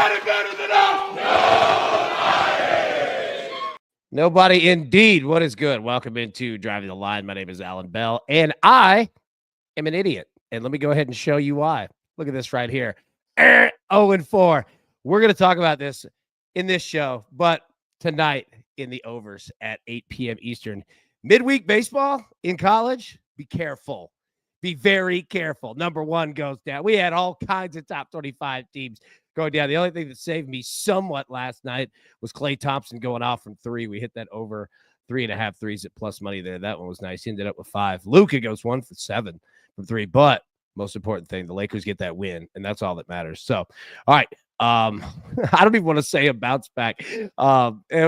Nobody better than us. Nobody indeed. What is good? Welcome into Driving the Line. My name is Alan Bell, and I am an idiot. And let me go ahead and show you why. Look at this right here. 0-4. We're going to talk about this in this show, but tonight in the overs at 8 p.m. Eastern. Midweek baseball in college, be careful. Be very careful. Number one goes down. We had all kinds of top 25 teams going down. The only thing that saved me somewhat last night was Klay Thompson going off from three. We hit that over 3.5 threes at plus money there. That one was nice. He ended up with 5. Luka goes 1 for 7 from 3. But most important thing, the Lakers get that win, and that's all that matters. So, all right. I don't even want to say a bounce back. It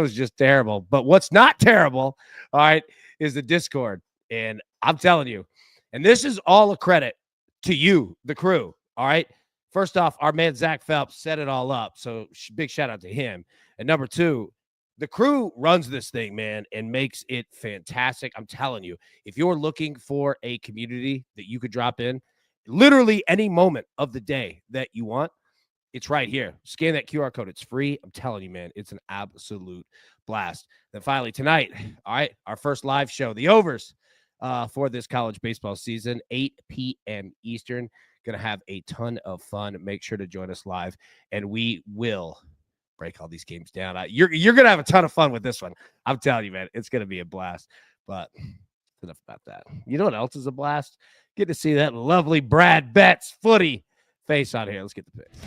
was just terrible. But what's not terrible, all right, is the Discord. And I'm telling you, and this is all a credit to you, the crew, all right? First off, our man Zach Phelps set it all up, so big shout-out to him. And number two, the crew runs this thing, man, and makes it fantastic. I'm telling you, if you're looking for a community that you could drop in, literally any moment of the day that you want, it's right here. Scan that QR code. It's free. I'm telling you, man, it's an absolute blast. Then finally, tonight, all right, our first live show, the overs. For this college baseball season, 8 p.m. Eastern. Going to have a ton of fun. Make sure to join us live, and we will break all these games down. You're going to have a ton of fun with this one. I'm telling you, man, it's going to be a blast. But enough about that. You know what else is a blast? Get to see that lovely Brad Betts footy face on here. Let's get the picks.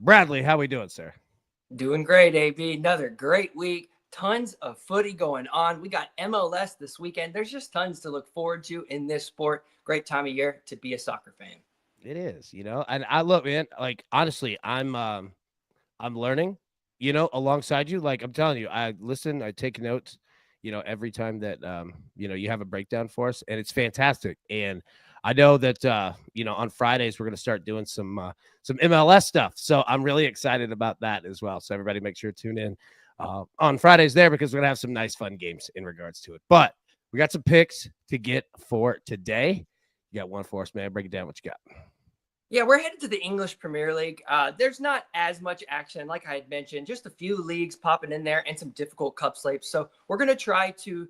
Bradley, how we doing, sir? Doing great, AB. Another great week. Tons of footy going on. We got MLS this weekend. There's just tons to look forward to in this sport. Great time of year to be a soccer fan. It is, you know. And I look, man, like honestly, I'm learning, you know, alongside you. Like I'm telling you, I listen, I take notes, you know, every time that you know, you have a breakdown for us, and it's fantastic. And I know that you know, on Fridays we're going to start doing some MLS stuff. So I'm really excited about that as well. So everybody make sure to tune in on Fridays there, because we're going to have some nice fun games in regards to it. But we got some picks to get for today. You got one for us, man. Break it down. What you got? Yeah, we're headed to the English Premier League. There's not as much action, like I had mentioned, just a few leagues popping in there and some difficult cup slates. So we're going to try to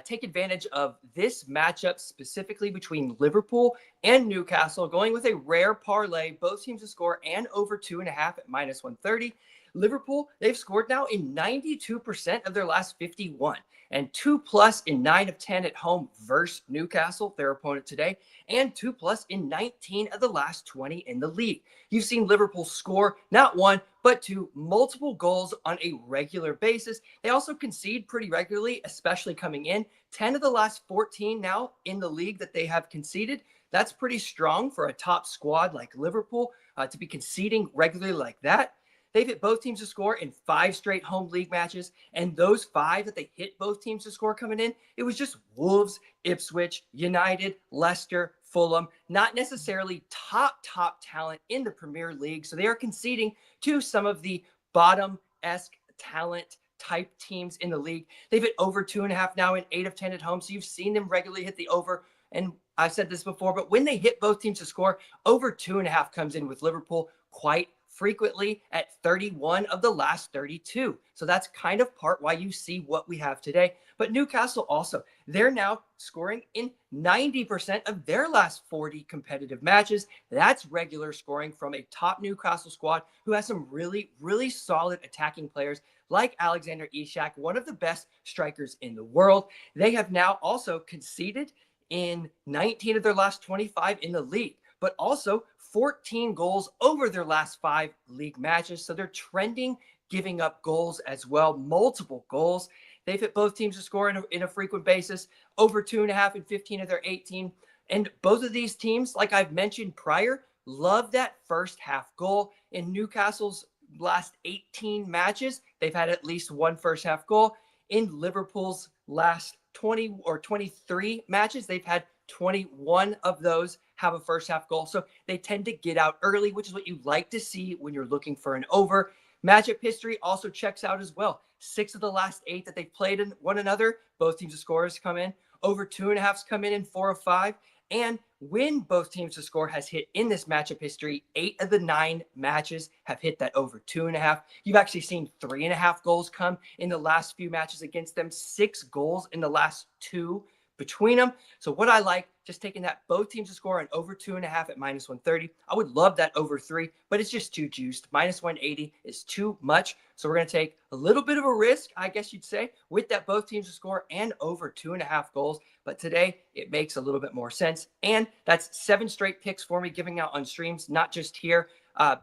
take advantage of this matchup specifically between Liverpool and Newcastle, going with a rare parlay, both teams to score and over 2.5 at minus 130. Liverpool, they've scored now in 92% of their last 51 and 2+ in 9 of 10 at home versus Newcastle, their opponent today, and 2+ in 19 of the last 20 in the league. You've seen Liverpool score not one, but 2 multiple goals on a regular basis. They also concede pretty regularly, especially coming in. 10 of the last 14 now in the league that they have conceded. That's pretty strong for a top squad like Liverpool to be conceding regularly like that. They've hit both teams to score in 5 straight home league matches. And those 5 that they hit both teams to score coming in, it was just Wolves, Ipswich, United, Leicester, Fulham, not necessarily top talent in the Premier League. So they are conceding to some of the bottom-esque talent type teams in the league. They've hit over 2.5 now in 8 of 10 at home. So you've seen them regularly hit the over. And I've said this before, but when they hit both teams to score, over 2.5 comes in with Liverpool quite frequently at 31 of the last 32. So that's kind of part why you see what we have today. But Newcastle also, they're now scoring in 90% of their last 40 competitive matches. That's regular scoring from a top Newcastle squad who has some really, really solid attacking players like Alexander Isak, one of the best strikers in the world. They have now also conceded in 19 of their last 25 in the league, but also 14 goals over their last 5 league matches. So they're trending, giving up goals as well, multiple goals. They've hit both teams to score in a frequent basis, over 2.5 in 15 of their 18. And both of these teams, like I've mentioned prior, love that first half goal. In Newcastle's last 18 matches, they've had at least one first half goal. In Liverpool's last 20 or 23 matches, they've had 21 of those have a first half goal. So they tend to get out early, which is what you like to see when you're looking for an over. Matchup history also checks out as well. 6 of the last 8 that they've played in one another, both teams' scores come in. Over 2.5s come in 4 of 5. And when both teams to score has hit in this matchup history, 8 of the 9 matches have hit that over 2.5. You've actually seen 3.5 goals come in the last few matches against them, 6 goals in the last 2 between them. So what I like, just taking that both teams to score on over 2.5 at -130. I would love that over 3, but it's just too juiced. -180 is too much. So we're going to take a little bit of a risk, I guess you'd say, with that both teams to score and over 2.5 goals. But today it makes a little bit more sense. And that's 7 straight picks for me giving out on streams, not just here.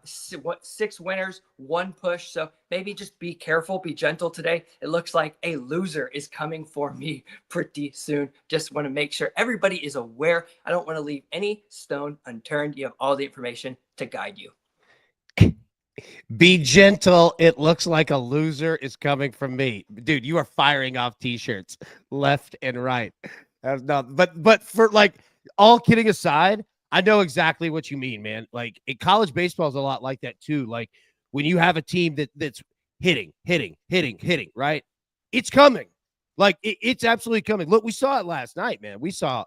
6 winners, 1 push. So maybe just be careful, be gentle today. It looks like a loser is coming for me pretty soon. Just want to make sure everybody is aware. I don't want to leave any stone unturned. You have all the information to guide you. Be gentle. It looks like a loser is coming from me. Dude, you are firing off t-shirts left and right. But for like all kidding aside, I know exactly what you mean, man. Like college baseball is a lot like that too. Like when you have a team that's hitting, right? It's coming. Like it's absolutely coming. Look, we saw it last night, man. We saw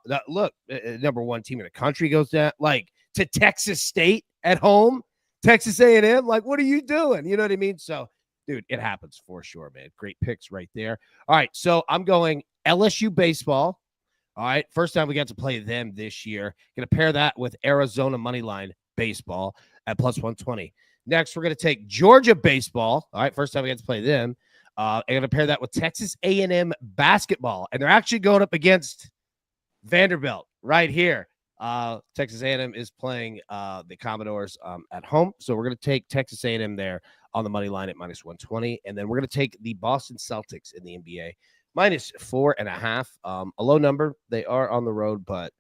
number 1 team in the country goes down like to Texas State at home. Texas A&M, like, what are you doing? You know what I mean? So, dude, it happens for sure, man. Great picks right there. All right, so I'm going LSU baseball. All right, first time we got to play them this year. Going to pair that with Arizona moneyline baseball at +120. Next, we're going to take Georgia baseball. All right, first time we got to play them. I'm going to pair that with Texas A&M basketball, and they're actually going up against Vanderbilt right here. Texas A&M is playing the Commodores at home. So we're going to take Texas A&M there on the money line at -120. And then we're going to take the Boston Celtics in the NBA -4.5. A low number. They are on the road, but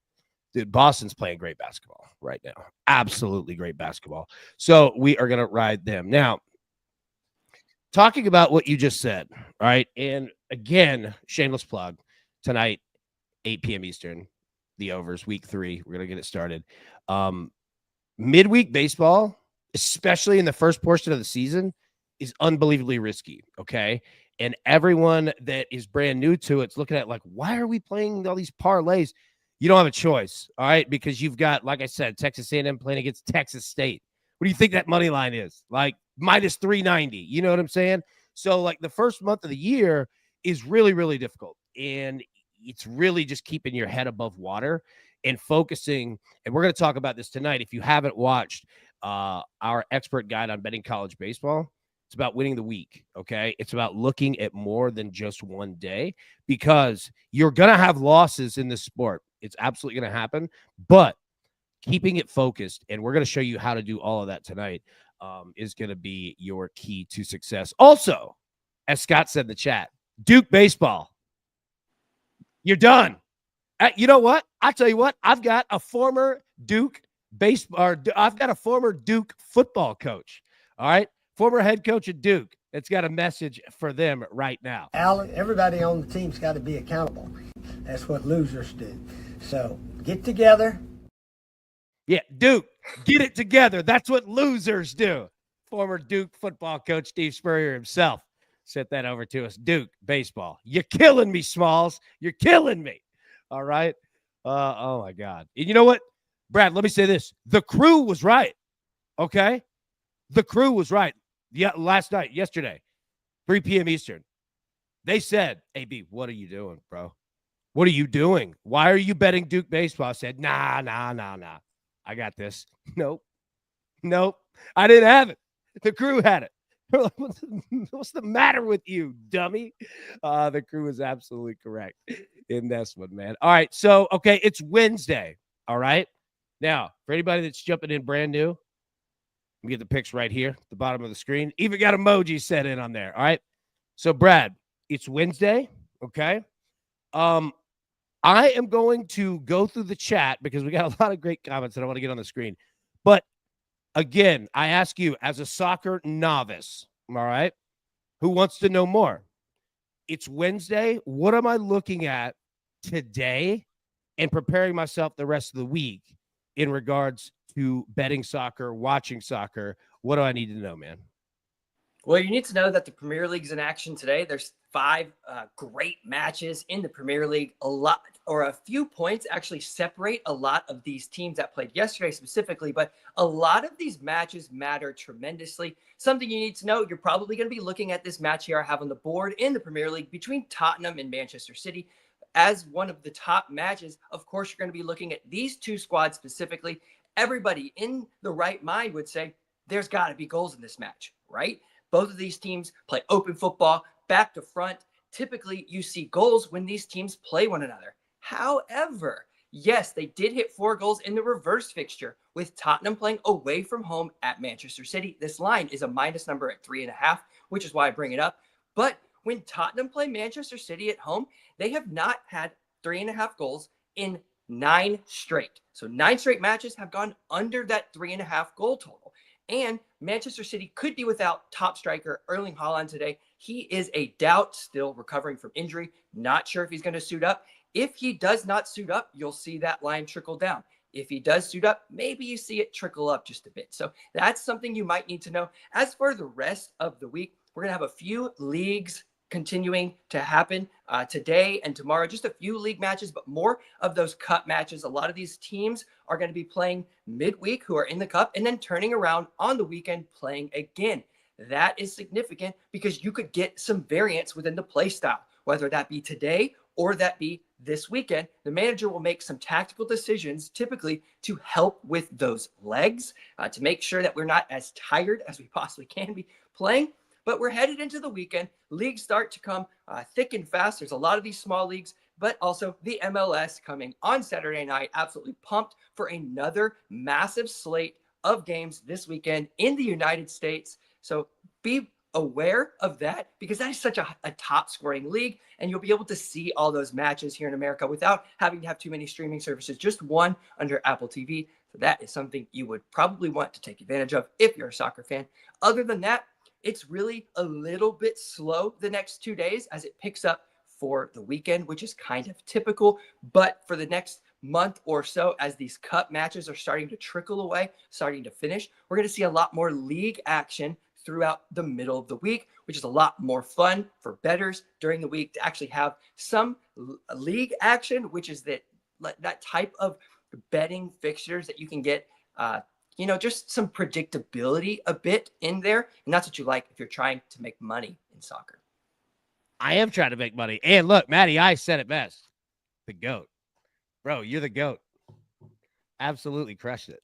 dude, Boston's playing great basketball right now. Absolutely great basketball. So we are going to ride them. Now, talking about what you just said, all right? And again, shameless plug, tonight, 8 p.m. Eastern, the overs, week 3. We're going to get it started. Midweek baseball, especially in the first portion of the season, is unbelievably risky, okay? And everyone that is brand new to it's looking at like, why are we playing all these parlays? You don't have a choice, all right? Because you've got, like I said, Texas A&M playing against Texas State. What do you think that money line is? Like -390. You know what I'm saying? So like the first month of the year is really, really difficult. And it's really just keeping your head above water and focusing. And we're going to talk about this tonight. If you haven't watched our expert guide on betting college baseball, it's about winning the week. Okay. It's about looking at more than just one day because you're going to have losses in this sport. It's absolutely going to happen, but keeping it focused. And we're going to show you how to do all of that tonight is going to be your key to success. Also, as Scott said in the chat, Duke baseball. You're done. You know what? I tell you what. I've got a former Duke I've got a former Duke football coach. All right, former head coach at Duke. It's got a message for them right now. Alan, everybody on the team's got to be accountable. That's what losers do. So get together. Yeah, Duke, get it together. That's what losers do. Former Duke football coach Steve Spurrier himself. Sent that over to us. Duke baseball. You're killing me, Smalls. You're killing me. All right. Oh my God. And you know what, Brad? Let me say this. The crew was right. Okay. The crew was right. Yeah, yesterday, 3 p.m. Eastern. They said, "AB, what are you doing, bro? What are you doing? Why are you betting Duke baseball?" I said, Nah. I got this. Nope. I didn't have it. The crew had it. What's the matter with you, dummy? The crew is absolutely correct in this one, man. All right. So, okay, it's Wednesday. All right. Now, for anybody that's jumping in brand new, let me get the picks right here at the bottom of the screen. Even got emojis set in on there. All right. So, Brad, it's Wednesday. Okay. I am going to go through the chat because we got a lot of great comments that I want to get on the screen. But again, I ask you as a soccer novice, all right, who wants to know more? It's Wednesday. What am I looking at today and preparing myself the rest of the week in regards to betting soccer, watching soccer? What do I need to know, man? Well, you need to know that the Premier League's in action today. There's 5 great matches in the Premier League. A few points actually separate a lot of these teams that played yesterday specifically, but a lot of these matches matter tremendously. Something you need to know, you're probably going to be looking at this match here I have on the board in the Premier League between Tottenham and Manchester City as one of the top matches. Of course, you're going to be looking at these 2 squads specifically. Everybody in the right mind would say there's got to be goals in this match, right? Both of these teams play open football, back to front. Typically, you see goals when these teams play one another. However, yes, they did hit 4 goals in the reverse fixture with Tottenham playing away from home at Manchester City. This line is a minus number at 3.5, which is why I bring it up. But when Tottenham play Manchester City at home, they have not had 3.5 goals in 9 straight. So 9 straight matches have gone under that 3.5 goal total. And Manchester City could be without top striker Erling Haaland today. He is a doubt, still recovering from injury. Not sure if he's going to suit up. If he does not suit up, you'll see that line trickle down. If he does suit up, maybe you see it trickle up just a bit. So that's something you might need to know. As for the rest of the week, we're going to have a few leagues continuing to happen today and tomorrow. Just a few league matches, but more of those cup matches. A lot of these teams are going to be playing midweek who are in the cup and then turning around on the weekend playing again. That is significant because you could get some variance within the play style, whether that be today or that be this weekend. The manager will make some tactical decisions typically to help with those legs, to make sure that we're not as tired as we possibly can be playing. But we're headed into the weekend. Leagues start to come thick and fast. There's a lot of these small leagues, but also the MLS coming on Saturday night. Absolutely pumped for another massive slate of games this weekend in the United States. So be aware of that because that is such a top scoring league, and you'll be able to see all those matches here in America without having to have too many streaming services, just one under Apple TV. So that is something you would probably want to take advantage of if you're a soccer fan. Other than that, it's really a little bit slow the next 2 days as it picks up for the weekend, which is kind of typical. But for the next month or so, as these cup matches are starting to trickle away, starting to finish, we're going to see a lot more league action throughout the middle of the week, which is a lot more fun for bettors during the week to actually have some league action, which is that type of betting fixtures that you can get just some predictability a bit in there. And that's what you like if you're trying to make money in soccer. I am trying to make money. And look, Matty I said it best. The GOAT. Bro, you're the GOAT. Absolutely crushed it.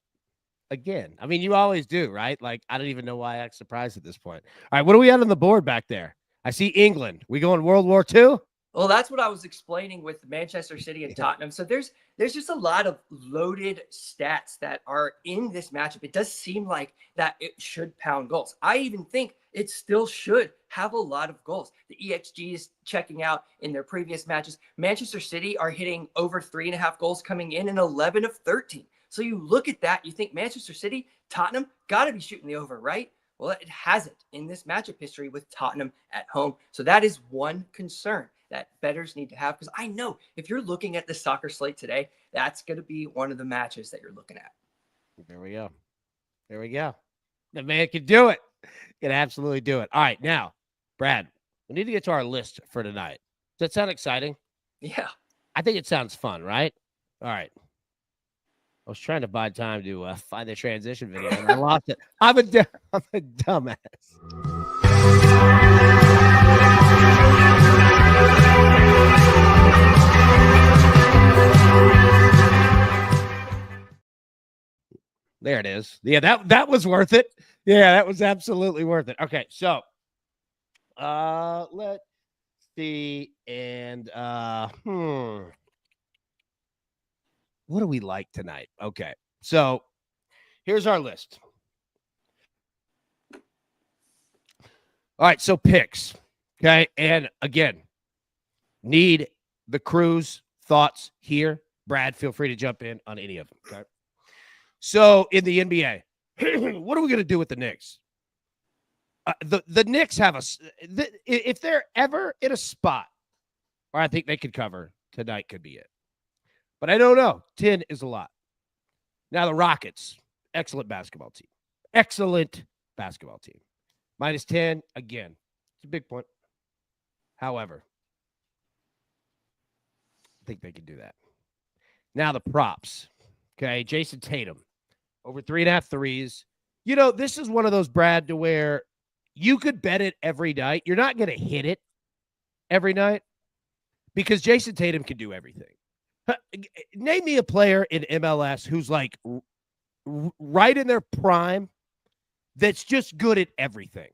Again. I mean, you always do, right? Like, I don't even know why I act surprised at this point. All right, what do we have on the board back there? I see England. We going World War II? Well, that's what I was explaining with Manchester City and Tottenham. So there's just a lot of loaded stats that are in this matchup. It does seem like that it should pound goals. I even think it still should have a lot of goals. The EXG is checking out in their previous matches. Manchester City are hitting over 3.5 goals coming in 11 of 13. So you look at that, you think Manchester City, Tottenham, got to be shooting the over, right? Well, it hasn't in this matchup history with Tottenham at home. So that is one concern that bettors need to have, because I know if you're looking at the soccer slate today, that's going to be one of the matches that you're looking at. There we go. There we go. The man can do it. Can absolutely do it. All right, now, Brad, we need to get to our list for tonight. Does that sound exciting? Yeah. I think it sounds fun, right? All right. I was trying to buy time to find the transition video, and I lost it. I'm a dumbass. There it is. Yeah, that was worth it. Yeah, that was absolutely worth it. Okay, so let's see. And what do we like tonight? Okay, so here's our list. All right, so picks. Okay, and again, need the crew's thoughts here. Brad, feel free to jump in on any of them. Okay. So in the NBA, what are we going to do with the Knicks? The Knicks have if they're ever in a spot where I think they could cover, tonight could be it. But I don't know. 10 is a lot. Now the Rockets, excellent basketball team. Excellent basketball team. -10, again, it's a big point. However, I think they can do that. Now the props. Okay, Jason Tatum, over 3.5 threes. You know, this is one of those, Brad, to where you could bet it every night. You're not going to hit it every night because Jason Tatum can do everything. Name me a player in MLS who's like right in their prime that's just good at everything.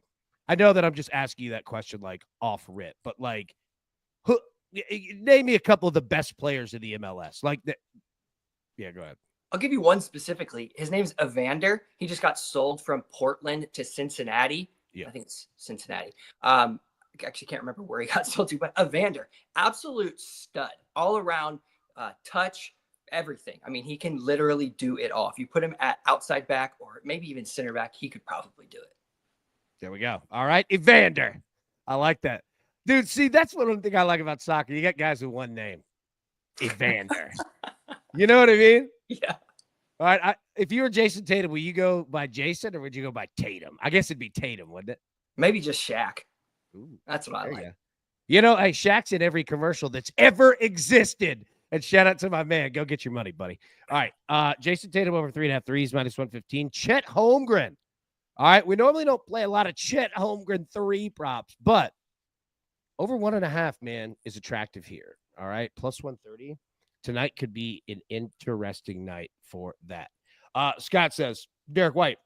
I know that I'm just asking you that question like off rip, but like, name me a couple of the best players in the MLS. Like that. Yeah, go ahead. I'll give you one specifically. His name's Evander. He just got sold from Portland to Cincinnati. Yeah. I think it's Cincinnati. Actually can't remember where he got sold to, but Evander, absolute stud, all around, touch, everything. I mean, he can literally do it all. If you put him at outside back or maybe even center back, he could probably do it. There we go. All right, Evander. I like that. Dude, see, that's one thing I like about soccer. You got guys with one name. Evander. You know what I mean? Yeah. All right. If you were Jason Tatum, would you go by Jason or would you go by Tatum? I guess it'd be Tatum, wouldn't it? Maybe just Shaq. Ooh, that's what I like. You know, hey, Shaq's in every commercial that's ever existed. And shout out to my man. Go get your money, buddy. All right. Jason Tatum over 3.5 threes, -115. Chet Holmgren. All right. We normally don't play a lot of Chet Holmgren 3 props, but over 1.5, man, is attractive here. All right. +130. Tonight could be an interesting night for that. Scott says, Derek White,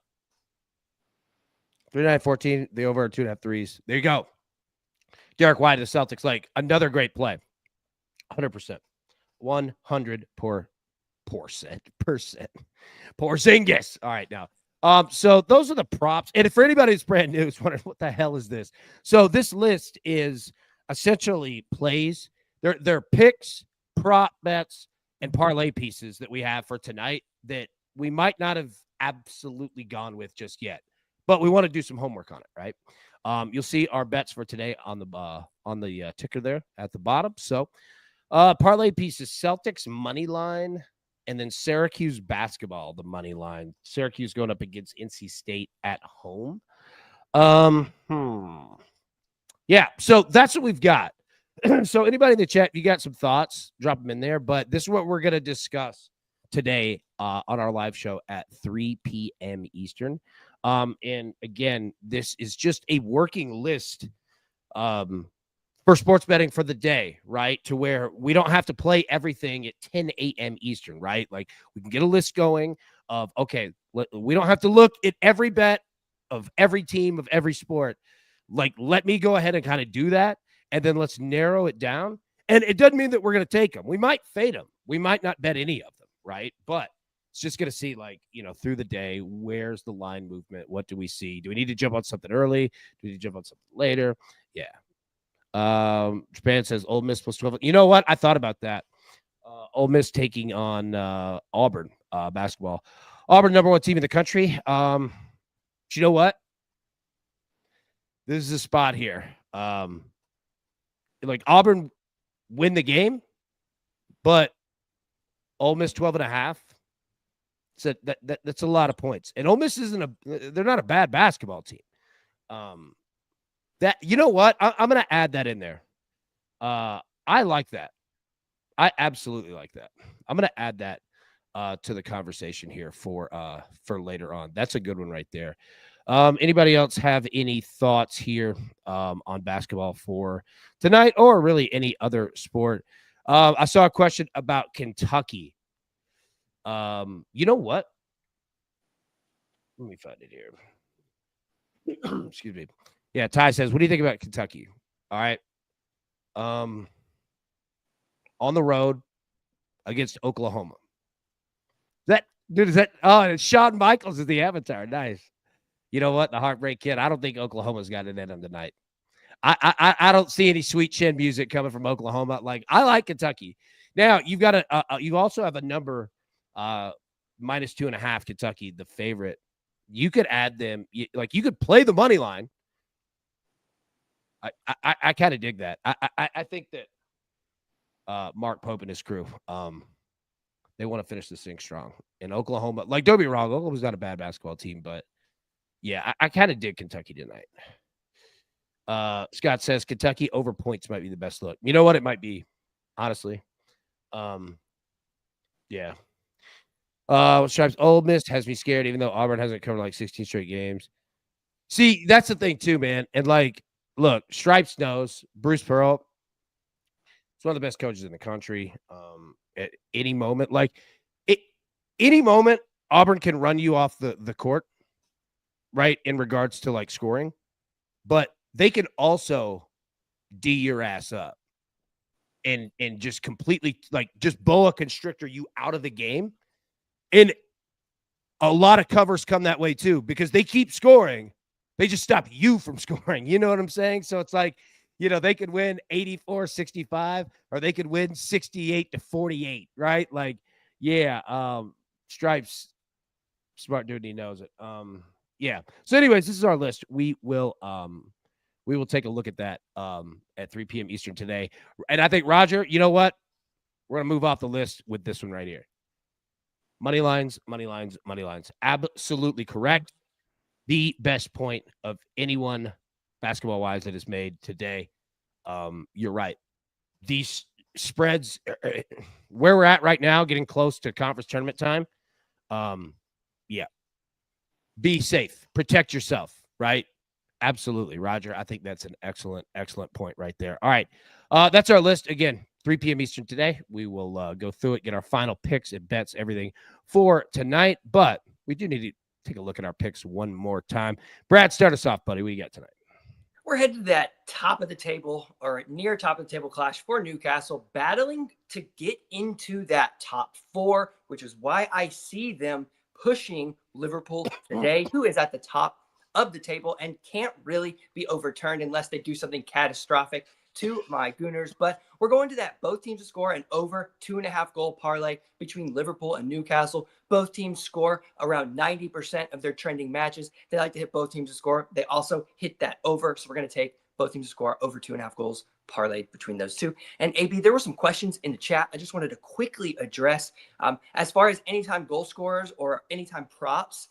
3.914, the over 2.5 threes. There you go. Derek White of the Celtics, like another great play. 100%. 100%. Porzingis. All right, now. So those are the props. And for anybody who's brand new, is wondering what the hell is this? So this list is essentially plays. They're picks, prop bets, and parlay pieces that we have for tonight that we might not have absolutely gone with just yet, but we want to do some homework on it, right? You'll see our bets for today on the ticker there at the bottom. So parlay pieces: Celtics money line, and then Syracuse basketball, the money line. Syracuse going up against NC State at home. Yeah, so that's what we've got. So anybody in the chat, you got some thoughts, drop them in there. But this is what we're going to discuss today on our live show at 3 p.m. Eastern. And again, this is just a working list for sports betting for the day, right? To where we don't have to play everything at 10 a.m. Eastern, right? Like we can get a list going of, okay, we don't have to look at every bet of every team of every sport. Like, let me go ahead and kind of do that. And then let's narrow it down. And it doesn't mean that we're going to take them. We might fade them. We might not bet any of them, right? But it's just going to see, like, you know, through the day, where's the line movement? What do we see? Do we need to jump on something early? Do we need to jump on something later? Yeah. Japan says Ole Miss +12. You know what? I thought about that. Ole Miss taking on Auburn basketball. Auburn, #1 team in the country. But you know what? This is a spot here. Like Auburn win the game, but Ole Miss 12.5. So that's a lot of points. And Ole Miss they're not a bad basketball team. That, you know what? I'm going to add that in there. I like that. I absolutely like that. I'm going to add that to the conversation here for later on. That's a good one right there. Anybody else have any thoughts here on basketball for tonight or really any other sport? I saw a question about Kentucky. You know what? Let me find it here. Excuse me. Yeah, Ty says, what do you think about Kentucky? All right. On the road against Oklahoma. Shawn Michaels is the avatar. Nice. You know what? The Heartbreak Kid. I don't think Oklahoma's got it in them tonight. I don't see any sweet chin music coming from Oklahoma. Like, I like Kentucky. Now you've got you also have a number -2.5 Kentucky, the favorite. You could add them. You could play the money line. I kind of dig that. I think that Mark Pope and his crew, they want to finish this thing strong. In Oklahoma, like, don't be wrong, Oklahoma's not a bad basketball team, but Yeah, I kind of did Kentucky tonight. Scott says Kentucky over points might be the best look. You know what? It might be, honestly. Yeah. Stripes Ole Miss has me scared, even though Auburn hasn't covered like 16 straight games. See, that's the thing too, man. And like, look, Stripes knows Bruce Pearl. He's one of the best coaches in the country. At any moment, any moment, Auburn can run you off the court, right? In regards to like scoring, but they can also D your ass up and just completely like just boa constrictor you out of the game. And a lot of covers come that way too because they keep scoring. They just stop you from scoring. You know what I'm saying? So it's like, they could win 84-65 or they could win 68-48, right? Like, yeah, Stripes, smart dude, he knows it. Yeah. So anyways, this is our list. We will take a look at that at 3 p.m. Eastern today. And I think, Roger, you know what? We're going to move off the list with this one right here. Money lines, money lines, money lines. Absolutely correct. The best point of anyone basketball-wise that is made today. You're right. These spreads, where we're at right now, getting close to conference tournament time. Yeah. Be safe. Protect yourself, right? Absolutely, Roger. I think that's an excellent, excellent point right there. All right. That's our list. Again, 3 p.m. Eastern today. We will go through it, get our final picks and bets, everything for tonight. But we do need to take a look at our picks one more time. Brad, start us off, buddy. What do you got tonight? We're headed to that top of the table or near top of the table clash for Newcastle, battling to get into that top 4, which is why I see them pushing Liverpool today, who is at the top of the table and can't really be overturned unless they do something catastrophic to my Gooners. But we're going to that both teams to score an over 2.5 goal parlay between Liverpool and Newcastle. Both teams score around 90% of their trending matches. They like to hit both teams to score. They also hit that over. So we're going to take both teams to score over 2.5 goals parlayed between those two. And AB, there were some questions in the chat I just wanted to quickly address. As far as anytime goal scorers or anytime props,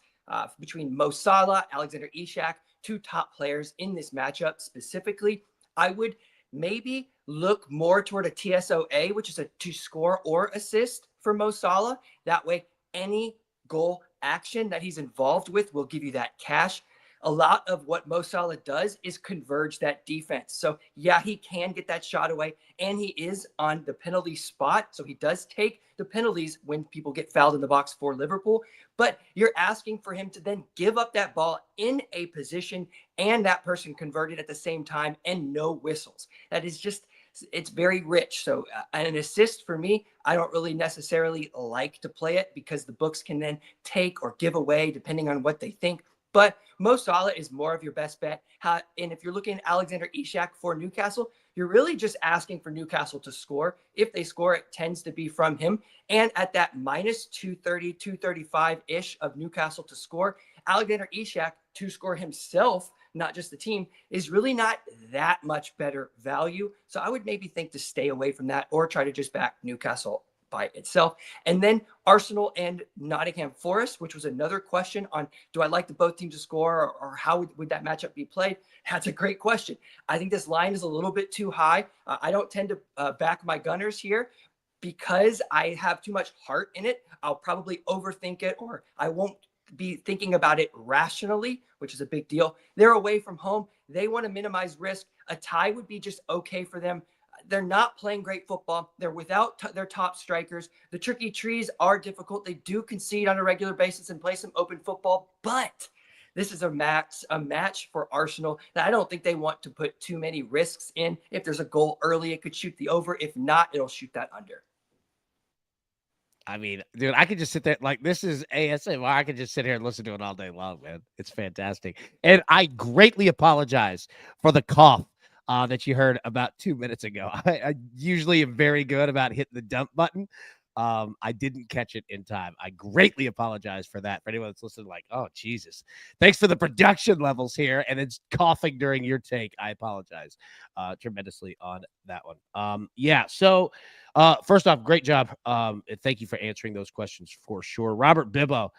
between Mo Salah, Alexander Isak, 2 top players in this matchup specifically, I would maybe look more toward a TSOA, which is a to score or assist for Mo Salah. That way, any goal action that he's involved with will give you that cash. A lot of what Mo Salah does is converge that defense. So yeah, he can get that shot away and he is on the penalty spot. So he does take the penalties when people get fouled in the box for Liverpool, but you're asking for him to then give up that ball in a position and that person converted at the same time and no whistles. That is just, it's very rich. So an assist for me, I don't really necessarily like to play it because the books can then take or give away depending on what they think. But Mo Salah is more of your best bet. And if you're looking at Alexander Isak for Newcastle, you're really just asking for Newcastle to score. If they score, it tends to be from him. And at that minus 230, 235-ish of Newcastle to score, Alexander Isak to score himself, not just the team, is really not that much better value. So I would maybe think to stay away from that or try to just back Newcastle by itself. And then Arsenal and Nottingham Forest, which was another question on, do I like the both teams to score or how would that matchup be played? That's a great question. I think this line is a little bit too high. I don't tend to back my Gunners here because I have too much heart in it. I'll probably overthink it or I won't be thinking about it rationally, which is a big deal. They're away from home. They want to minimize risk. A tie would be just okay for them. They're not playing great football. They're without their top strikers. The tricky trees are difficult. They do concede on a regular basis and play some open football, but this is a match for Arsenal that I don't think they want to put too many risks in. If there's a goal early, it could shoot the over. If not, it'll shoot that under. I mean, dude, I could just sit there like this is ASMR. I could just sit here and listen to it all day long, man. It's fantastic. And I greatly apologize for the cough that you heard about 2 minutes ago. I usually am very good about hitting the dump button. I didn't catch it in time. I greatly apologize for that. For anyone that's listening, like, oh, Jesus. Thanks for the production levels here. And it's coughing during your take. I apologize tremendously on that one. Yeah. So first off, great job. Thank you for answering those questions for sure. Robert Bibbo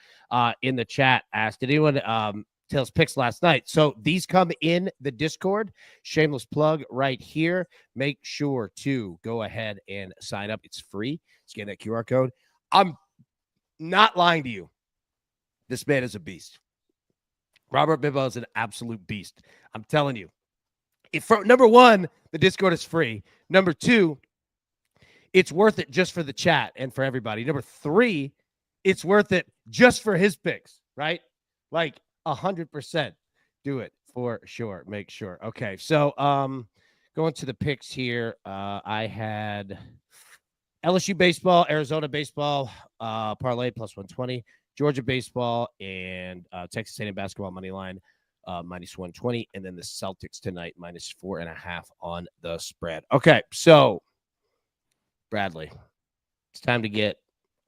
in the chat asked, did anyone Tails picks last night. So these come in the Discord. Shameless plug right here. Make sure to go ahead and sign up. It's free. Scan that QR code. I'm not lying to you. This man is a beast. Robert Bibbo is an absolute beast. I'm telling you. Number one, the Discord is free. Number two, it's worth it just for the chat and for everybody. Number three, it's worth it just for his picks, right? Like 100%. Do it for sure. Make sure. Okay, so going to the picks here, I had LSU baseball, Arizona baseball, parlay plus 120, Georgia baseball, and Texas A&M basketball money line minus 120, and then the Celtics tonight minus 4.5 on the spread. Okay, so Bradley, it's time to get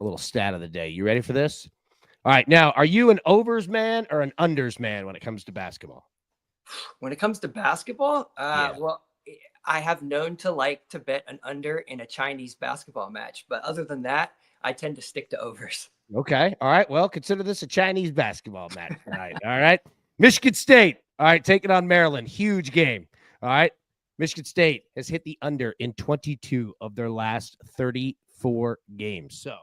a little stat of the day. You ready for this? All right, now, are you an overs man or an unders man when it comes to basketball? When it comes to basketball, Yeah. well, I have known to like to bet an under in a Chinese basketball match, but other than that, I tend to stick to overs. Okay. All right. Well, consider this a Chinese basketball match tonight. All right. Michigan State. All right. Taking on Maryland. Huge game. All right. Michigan State has hit the under in 22 of their last 34 games. So,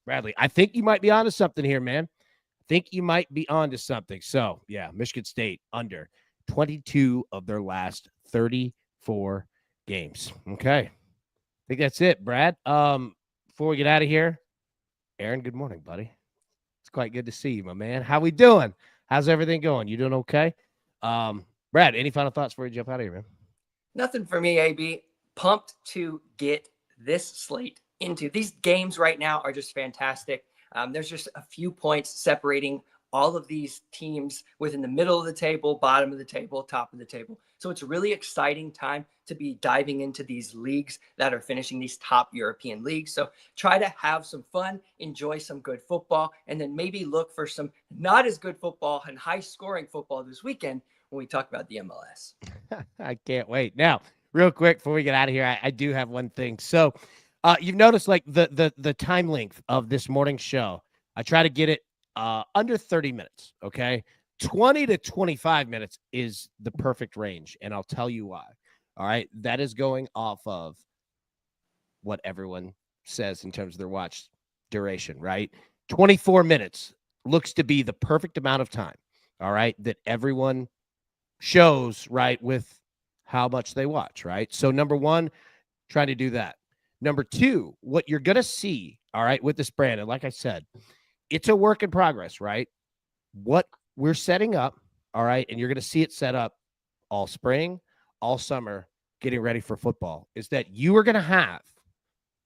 Bradley, I think you might be onto something here, man. I think you might be onto something. So, yeah, Michigan State under 22 of their last 34 games. Okay. I think that's it, Brad. Before we get out of here, Aaron, good morning, buddy. It's quite good to see you, my man. How we doing? How's everything going? You doing okay? Brad, any final thoughts before you jump out of here, man? Nothing for me, AB. Pumped to get this slate into. These games right now are just fantastic. There's just a few points separating all of these teams within the middle of the table, bottom of the table, top of the table. So it's a really exciting time to be diving into these leagues that are finishing these top European leagues. So try to have some fun, enjoy some good football, and then maybe look for some not as good football and high scoring football this weekend when we talk about the MLS. I can't wait. Now, real quick before we get out of here, I do have one thing. So you've noticed like the time length of this morning show. I try to get it under 30 minutes, okay? 20 to 25 minutes is the perfect range, and I'll tell you why. All right? That is going off of what everyone says in terms of their watch duration, right? 24 minutes looks to be the perfect amount of time, all right, that everyone shows, right, with how much they watch, right? So number one, try to do that. Number two, what you're going to see, all right, with this brand, and like I said, it's a work in progress, right? What we're setting up, all right, and you're going to see it set up all spring, all summer, getting ready for football, is that you are going to have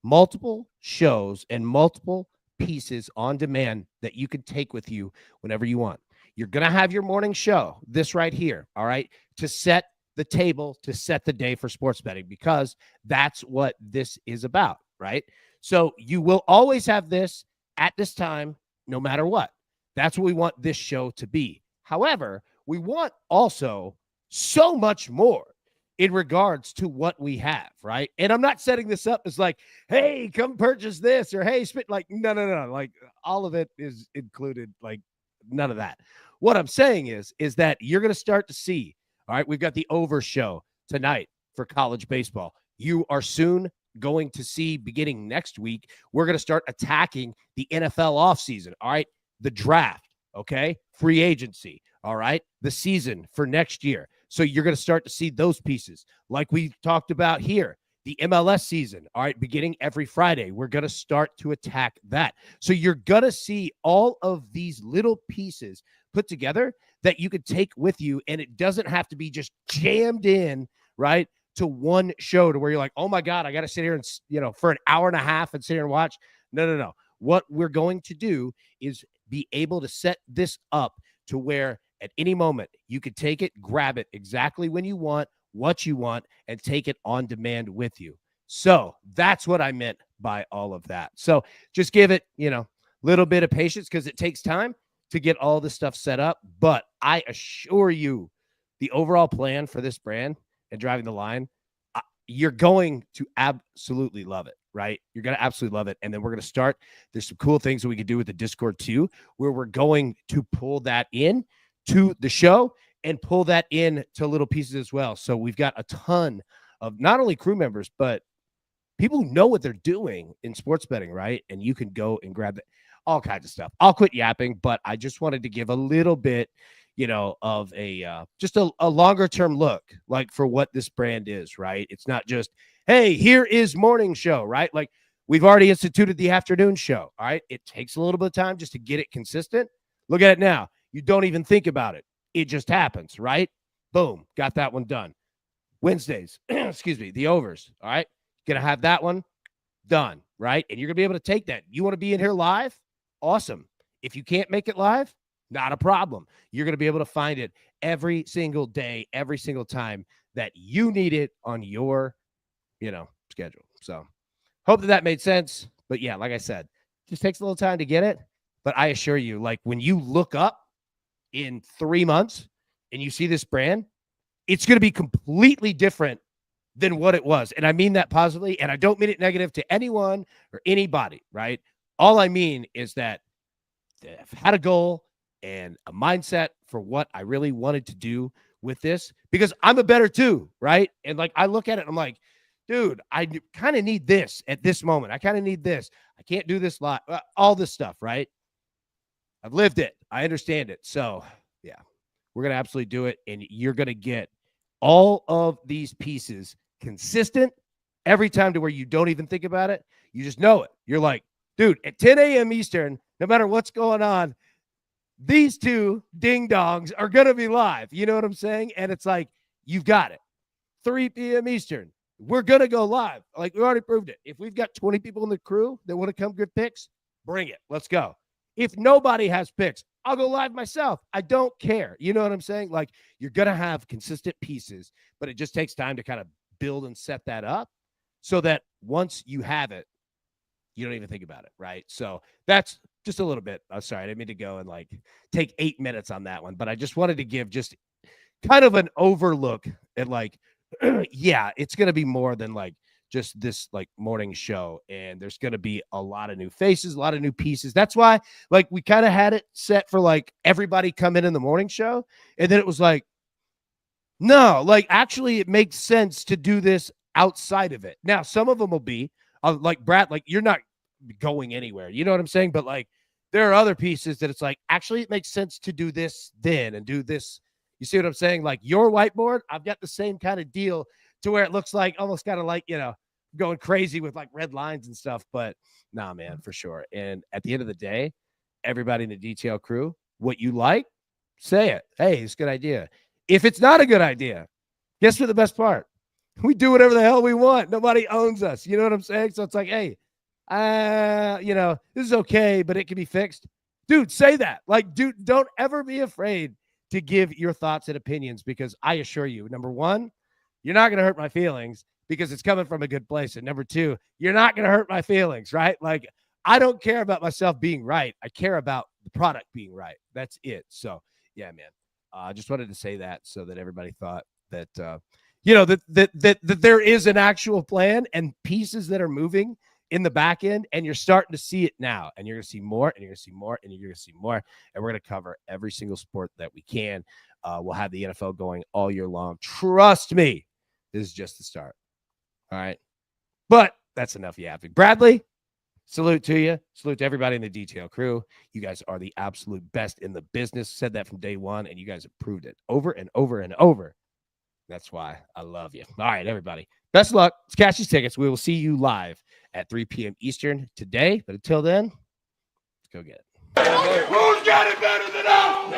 multiple shows and multiple pieces on demand that you can take with you whenever you want. You're going to have your morning show, this right here, all right, to set the table, to set the day for sports betting, because that's what this is about, right? So you will always have this at this time, no matter what. That's what we want this show to be. However, we want also so much more in regards to what we have, right? And I'm not setting this up as like, hey, come purchase this, or hey, spit, like, no. Like, all of it is included, like, none of that. What I'm saying is that you're going to start to see, all right, we've got the over show tonight for college baseball. You are soon going to see, beginning next week, we're going to start attacking the NFL offseason, all right? The draft, okay? Free agency, all right? The season for next year. So you're going to start to see those pieces. Like we talked about here, the MLS season, all right, beginning every Friday. We're going to start to attack that. So you're going to see all of these little pieces put together that you could take with you, and it doesn't have to be just jammed in, right, to one show to where you're like, oh my God, I got to sit here and, for an hour and a half and sit here and watch. No. What we're going to do is be able to set this up to where at any moment you could take it, grab it exactly when you want, what you want, and take it on demand with you. So that's what I meant by all of that. So just give it, little bit of patience, because it takes time to get all this stuff set up. But I assure you, the overall plan for this brand and driving the line, you're going to absolutely love it, right? You're going to absolutely love it. And then we're going to start. There's some cool things that we can do with the Discord too, where we're going to pull that in to the show and pull that in to little pieces as well. So we've got a ton of not only crew members, but people who know what they're doing in sports betting, right? And you can go and grab it, all kinds of stuff. I'll quit yapping, but I just wanted to give a little bit, of a just a longer term look, like for what this brand is, right? It's not just, hey, here is morning show, right? Like we've already instituted the afternoon show, all right? It takes a little bit of time just to get it consistent. Look at it now. You don't even think about it. It just happens, right? Boom, got that one done. Wednesdays, excuse me, the overs, all right? Going to have that one done, right? And you're going to be able to take that. You want to be in here live? Awesome. If you can't make it live, not a problem. You're going to be able to find it every single day, every single time that you need it on your, schedule. So hope that made sense. But yeah, like I said, just takes a little time to get it. But I assure you, like when you look up in 3 months and you see this brand, it's going to be completely different than what it was. And I mean that positively. And I don't mean it negative to anyone or anybody, right? All I mean is that I've had a goal and a mindset for what I really wanted to do with this because I'm a better too, right? And like I look at it and I'm like, dude, I kind of need this at this moment. I kind of need this. I can't do this lot, all this stuff, right? I've lived it. I understand it. So yeah, we're going to absolutely do it. And you're going to get all of these pieces consistent every time to where you don't even think about it. You just know it. You're like, dude, at 10 a.m. Eastern, no matter what's going on, these two ding-dongs are going to be live. You know what I'm saying? And it's like, you've got it. 3 p.m. Eastern, we're going to go live. Like, we already proved it. If we've got 20 people in the crew that want to come get picks, bring it. Let's go. If nobody has picks, I'll go live myself. I don't care. You know what I'm saying? Like, you're going to have consistent pieces, but it just takes time to kind of build and set that up so that once you have it, you don't even think about it, right? So that's just a little bit. I'm sorry, I didn't mean to go and like take 8 minutes on that one, but I just wanted to give just kind of an overlook at like, yeah, it's going to be more than like just this like morning show. And there's going to be a lot of new faces, a lot of new pieces. That's why like we kind of had it set for like everybody come in the morning show. And then it was like, no, like actually it makes sense to do this outside of it. Now, some of them will be like Brad, like you're not going anywhere. You know what I'm saying? But like there are other pieces that it's like, actually it makes sense to do this then and do this. You see what I'm saying? Like your whiteboard, I've got the same kind of deal to where it looks like almost kind of like, going crazy with like red lines and stuff. But nah, man, for sure. And at the end of the day, everybody in the detail crew, what you like, say it. Hey, it's a good idea. If it's not a good idea, guess what the best part? We do whatever the hell we want. Nobody owns us. You know what I'm saying? So it's like, hey, this is okay, but it can be fixed. Dude, say that. Like, dude, don't ever be afraid to give your thoughts and opinions because I assure you, number one, you're not going to hurt my feelings because it's coming from a good place. And number two, you're not going to hurt my feelings, right? Like, I don't care about myself being right. I care about the product being right. That's it. So, yeah, man. I just wanted to say that so that everybody thought that, that there is an actual plan and pieces that are moving in the back end, and you're starting to see it now, and you're going to see more, and you're going to see more, and you're going to see more, and we're going to cover every single sport that we can. We'll have the NFL going all year long. Trust me, this is just the start. All right, but that's enough yapping. Bradley, salute to you. Salute to everybody in the detail crew. You guys are the absolute best in the business. Said that from day one, and you guys have proved it over and over and over. That's why I love you. All right, everybody. Best of luck. Let's cash these tickets. We will see you live at 3 p.m. Eastern today. But until then, let's go get it. Who's got it better than us?